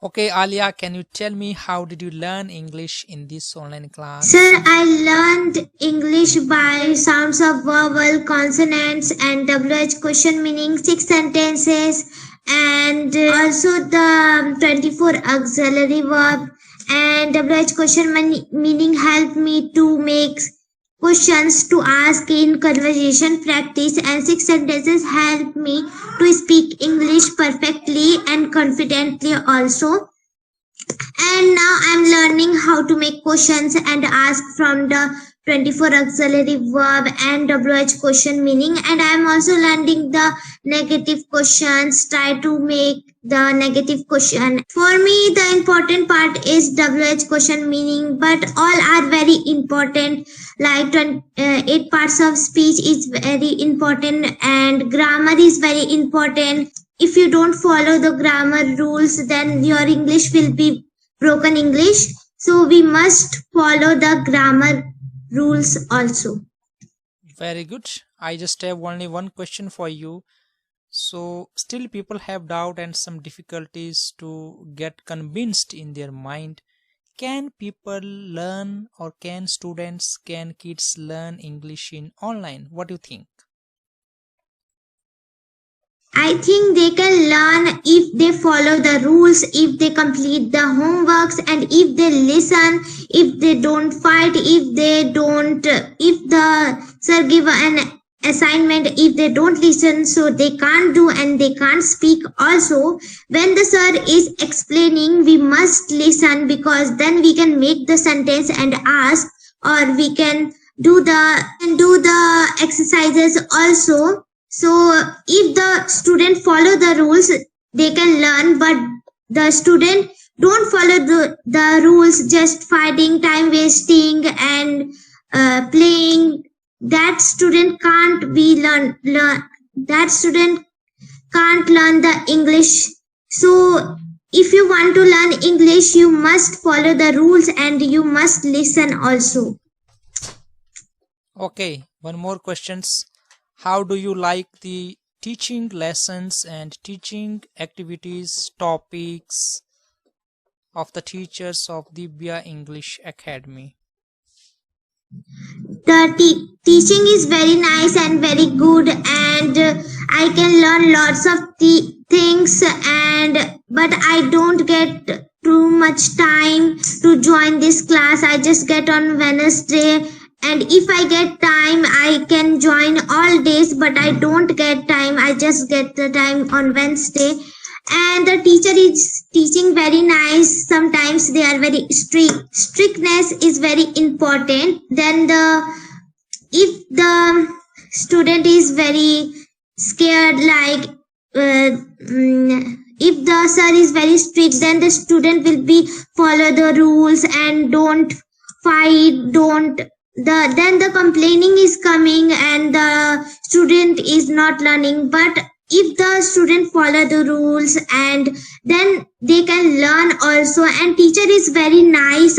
Okay, Alia, can you tell me how did you learn English in this online class? Sir, I learned English by sounds of vowel, consonants, and WH question meaning, six sentences, and also the 24 auxiliary verb. And WH question meaning helped me to make questions to ask in conversation practice, and six sentences helped me to speak English perfectly and confidently also. And now I'm learning how to make questions and ask from the 24 auxiliary verb and WH question meaning. And I'm also learning the negative questions, try to make the negative question. For me, the important part is WH question meaning, but all are very important. Like 8 parts of speech is very important, and grammar is very important. If you don't follow the grammar rules, then your English will be broken English. So we must follow the grammar rules also. Very good. I just have only one question for you. So, still people have doubt and some difficulties to get convinced in their mind. Can people learn, or can students, can kids learn English in online? What do you think? I think they can learn if they follow the rules, if they complete the homeworks, and if they listen, if they don't fight, if the sir give an assignment, if they don't listen, so they can't do and they can't speak also. When the sir is explaining, we must listen, because then we can make the sentence and ask, or we can do the exercises also. So if the student follow the rules, they can learn, but the student don't follow the rules, just fighting, time wasting, and playing, that student can't be learn that student can't learn the English. So if you want to learn English, you must follow the rules and you must listen also. Okay, one more questions. How do you like the teaching lessons and teaching activities, topics of the teachers of Divya English Academy? The teaching is very nice and very good, and I can learn lots of things, and but I don't get too much time to join this class. I just get on Wednesday, and if I get time I can join all days, but I don't get time, I just get the time on Wednesday. And the teacher is teaching very nice, sometimes they are very strictness is very important. Then if the student is very scared, like if the sir is very strict, then the student will be follow the rules and don't fight, don't then the complaining is coming and the student is not learning. But if the student follow the rules, and then they can learn also, and teacher is very nice